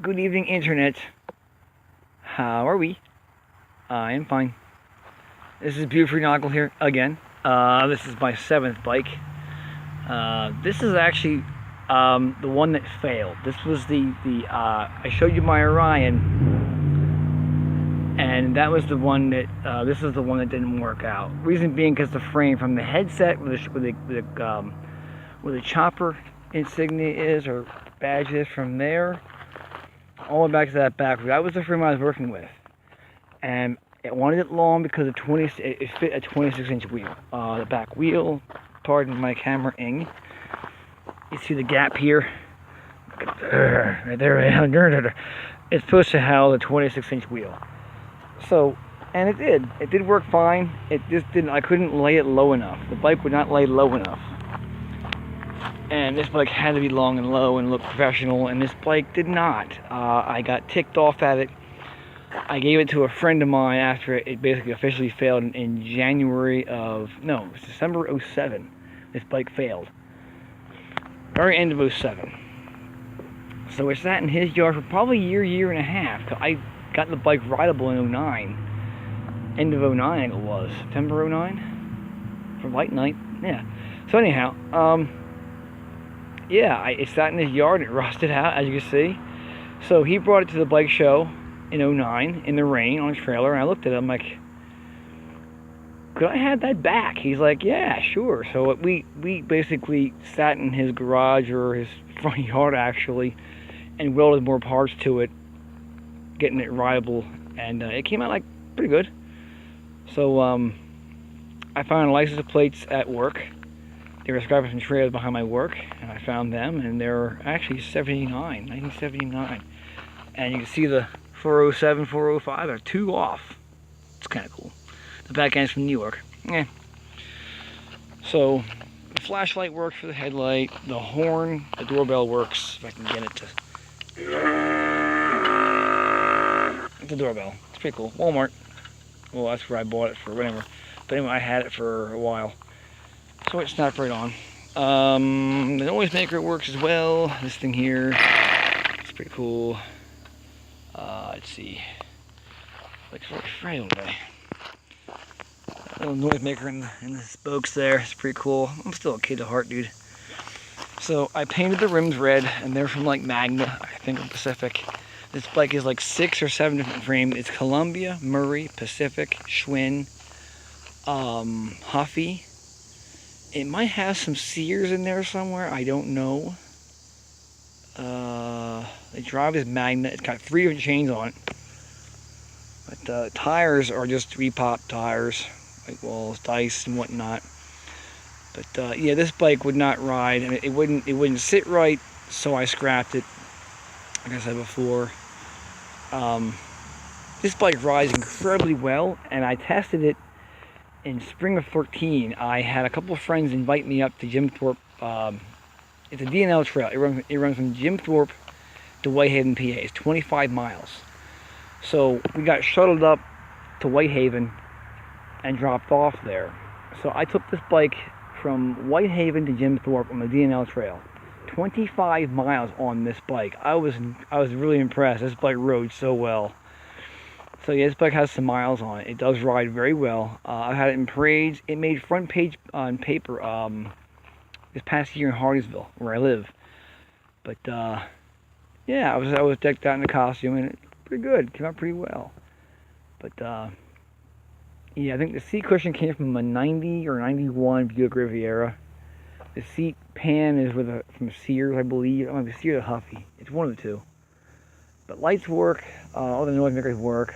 Good evening, Internet. How are we? I am fine. This is Bufordknockle here again. This is my 7th bike. This is actually the one that failed. This was I showed you my Orion, and that was the one that this is the one that didn't work out. Reason being because the frame from the headset where the chopper insignia is or badge is from there all the way back to that back. That was the frame I was working with, and it wanted it long because it fit a 26-inch wheel. The back wheel, pardon my camera-ing. You see the gap here? Right there. It's supposed to house a 26-inch wheel. So, and it did. It did work fine. It just didn't. I couldn't lay it low enough. The bike would not lay low enough. And this bike had to be long and low and look professional, and this bike did not. I got ticked off at it. I gave it to a friend of mine after it basically officially failed in December 07. This bike failed. Very end of 07. So it sat in his yard for probably a year and a half. I got the bike rideable in 09. End of 09, I think it was. September 09? For White Night. Yeah. So anyhow, it sat in his yard and it rusted out, as you can see. So he brought it to the bike show in 09 in the rain on a trailer, and I looked at it. I'm like, could I have that back? He's like, yeah, sure. So we basically sat in his garage or his front yard actually, and welded more parts to it, getting it rideable, and it came out like pretty good. So I found license plates at work. They were scrapping some trailers behind my work, and I found them, and they're actually 1979. And you can see the 407, 405 are 2 off. It's kind of cool. The back end's from New York. Yeah. So the flashlight works for the headlight. The horn, the doorbell works. If I can get it to. The doorbell. It's pretty cool. Walmart. Well, that's where I bought it for, whatever. But anyway, I had it for a while. So it snapped right on. The noisemaker works as well. This thing here. It's pretty cool. Let's see. Looks right away. Little noisemaker in the spokes there. It's pretty cool. I'm still a kid at heart, dude. So I painted the rims red, and they're from like Magna, I think, or Pacific. This bike is like 6 or 7 different frames. It's Columbia, Murray, Pacific, Schwinn, Huffy. It might have some Sears in there somewhere. I don't know. The drive is Magna. It's got 3 different chains on it. But the tires are just repop tires, like walls, dice, and whatnot. But yeah, this bike would not ride, and it wouldn't sit right, so I scrapped it. Like I said before, this bike rides incredibly well, and I tested it in spring of 13. I had a couple of friends invite me up to Jim Thorpe. It's a DNL trail. It runs from Jim Thorpe to Whitehaven, PA. It's 25 miles. So we got shuttled up to Whitehaven and dropped off there. So I took this bike from Whitehaven to Jim Thorpe on the DNL trail. 25 miles on this bike. I was really impressed. This bike rode so well. So yeah, this bike has some miles on it. It does ride very well. I had it in parades. It made front page on paper this past year in Hardeeville, where I live. But yeah, I was decked out in a costume, and it's pretty good. Came out pretty well. But yeah, I think the seat cushion came from a 90 or 91 Buick Riviera. The seat pan is from Sears, I believe. It might be Sears or Huffy. It's one of the two. But lights work. All the noisemakers work.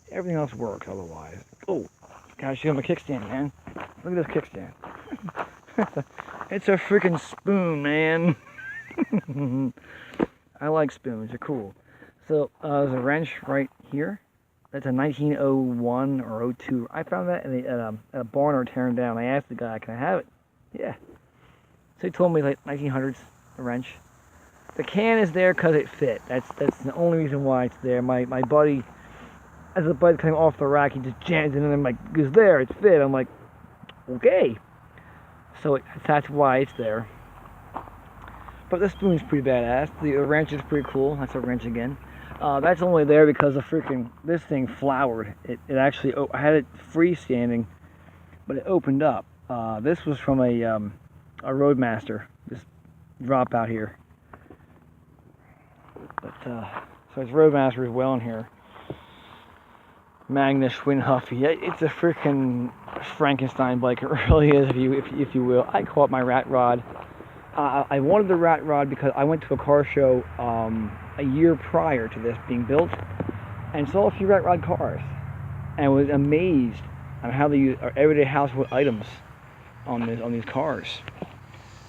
Everything else works otherwise. Oh, gotta show him a kickstand, man. Look at this kickstand. It's a freaking spoon, man. I like spoons. They're cool. So there's a wrench right here. That's a 1901 or 02. I found that at a barn or tearing down. I asked the guy, "Can I have it?" Yeah. So he told me like 1900s, a wrench. The can is there because it fit. That's the only reason why it's there. My buddy, as the bike came off the rack, he just jams it in, and I'm like, "It's there. It's fit." I'm like, "Okay." So that's why it's there. But this spoon's pretty badass. The wrench is pretty cool. That's a wrench again. That's only there because this thing flowered. It actually, I had it freestanding, but it opened up. This was from a Roadmaster. This drop out here. But so it's Roadmaster as well in here. Magnus Schwinn Huffy. It's a freaking Frankenstein bike. It really is, if you will. I call it my rat rod. I wanted the rat rod because I went to a car show a year prior to this being built and saw a few rat rod cars and was amazed on how they use everyday household items on these cars.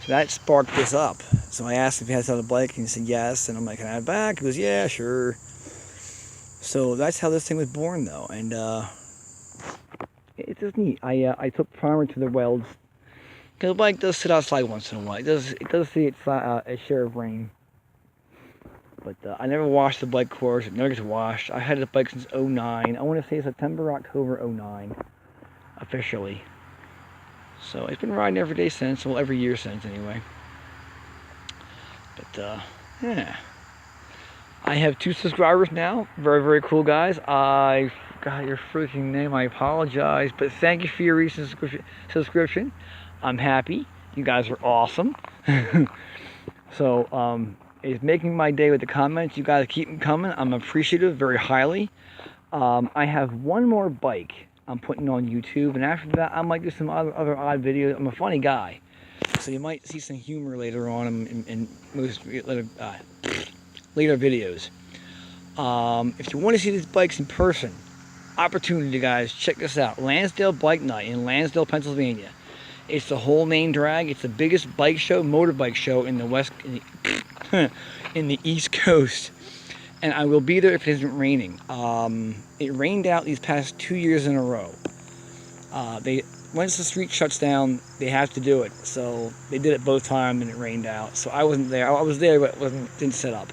So that sparked this up. So I asked if he had this other bike, and he said yes. And I'm like, can I have it back? He goes, yeah, sure. So that's how this thing was born, though. And it's just neat. I took primer to the welds. Because the bike does sit outside once in a while. It does see its share of rain. But I never washed the bike, of course. It never gets washed. I had the bike since 09. I want to say September, October 09. Officially. So it's been riding every day since. Well, every year since, anyway. But, yeah. I have 2 subscribers now. Very, very cool, guys. I forgot your freaking name. I apologize. But thank you for your recent subscription. I'm happy. You guys are awesome. So, it's making my day with the comments. You guys keep them coming. I'm appreciative very highly. I have one more bike I'm putting on YouTube. And after that, I might do some other odd videos. I'm a funny guy. So you might see some humor later on in most later videos. If you want to see these bikes in person, opportunity, guys, check this out. Lansdale Bike Night in Lansdale, Pennsylvania. It's the whole main drag. It's the biggest bike show, motorbike show in the in the East Coast. And I will be there if it isn't raining. It rained out these past 2 years in a row. Once the street shuts down, they have to do it. So they did it both times and it rained out. So I wasn't there. I was there, but didn't set up.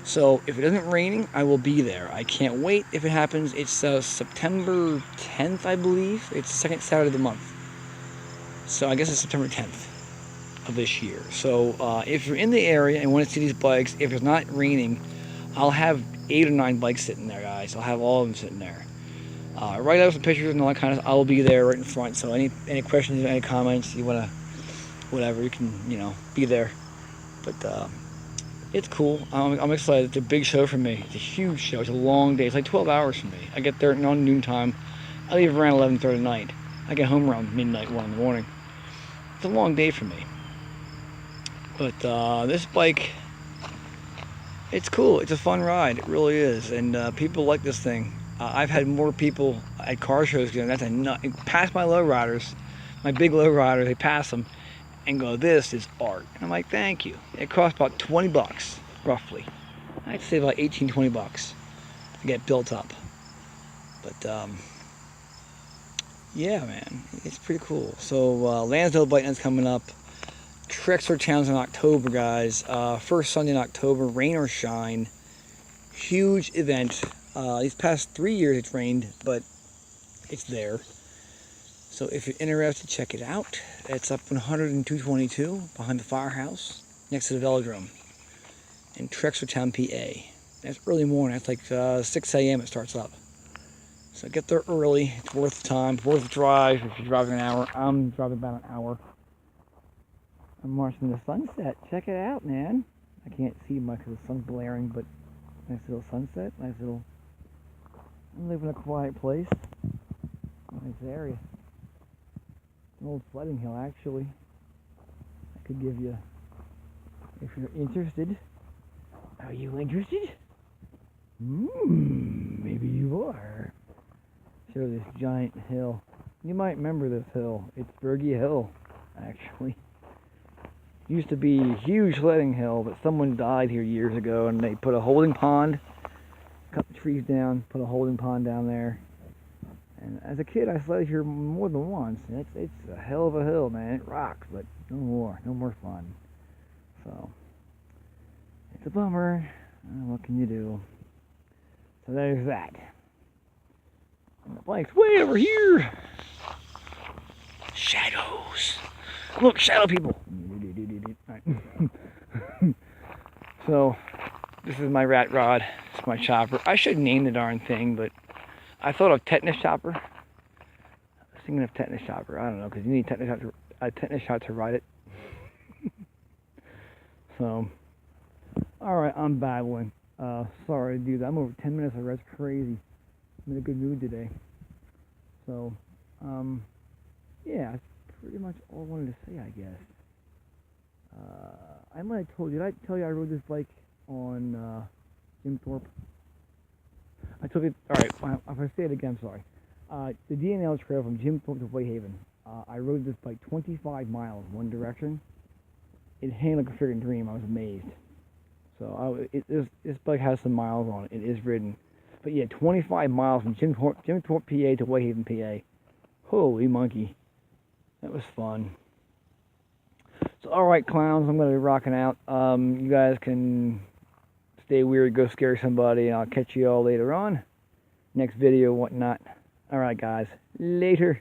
So if it isn't raining, I will be there. I can't wait if it happens. It's September 10th, I believe. It's the second Saturday of the month. So I guess it's September 10th of this year. So if you're in the area and want to see these bikes, if it's not raining, I'll have 8 or 9 bikes sitting there, guys. I'll have all of them sitting there. Write out some pictures and all that kind of stuff. I will be there right in front. So any questions, any comments, you want to, whatever, you can, be there. But it's cool. I'm excited. It's a big show for me. It's a huge show. It's a long day. It's like 12 hours for me. I get there around noontime. I leave around 11:30 at night. I get home around midnight, 1 in the morning. It's a long day for me. But this bike, it's cool. It's a fun ride. It really is. And people like this thing. I've had more people at car shows going, that's a nut. Pass my lowriders, my big lowriders, they pass them and go, this is art. And I'm like, thank you. It costs about 20 bucks, roughly. I'd say about 18, 20 bucks to get built up. But, yeah, man, it's pretty cool. So, Lansdale Bike Night's coming up. Trexler Town's in October, guys. First Sunday in October, rain or shine. Huge event. These past 3 years it's rained, but it's there. So if you're interested, check it out. It's up on 10222 behind the firehouse, next to the velodrome in Trexlertown, PA. That's early morning. It's like 6 a.m. it starts up. So get there early. It's worth the time, worth the drive. If you're driving an hour, I'm driving about an hour. I'm watching the sunset. Check it out, man. I can't see much because the sun's blaring, but nice little sunset. Nice little... I live in a quiet place. Nice area. An old sledding hill, actually. I could give you, if you're interested. Are you interested? Maybe you are. Show this giant hill. You might remember this hill. It's Bergie Hill, actually. Used to be a huge sledding hill, but someone died here years ago, and they put a holding pond, cut the trees down, put a holding pond down there. And as a kid, I sledded here more than once. And it's a hell of a hill, man. It rocks, but no more fun. So it's a bummer. What can you do? So there's that. And the bike's way over here. Shadows. Look, shadow people. All right. So this is my rat rod. It's my chopper. I should name the darn thing, but I thought of tetanus chopper. I was thinking of tetanus chopper. I don't know, because you need a tetanus shot to ride it. So, all right, I'm babbling. Sorry to do that. I'm over 10 minutes already. That's crazy. I'm in a good mood today. So, yeah, that's pretty much all I wanted to say, I guess. I might have told you. Did I tell you I rode this bike on Jim Thorpe? I took it. All right, if I say it again, I'm sorry. The D&L trail from Jim Thorpe to Whitehaven. I rode this bike 25 miles one direction. It hung like a freaking dream. I was amazed. So this bike has some miles on it. It is ridden. But yeah, 25 miles from Jim Thorpe, PA to Whitehaven, PA. Holy monkey. That was fun. So, alright, clowns, I'm going to be rocking out. You guys can stay weird, go scare somebody, and I'll catch you all later on. Next video, whatnot. Alright, guys. Later.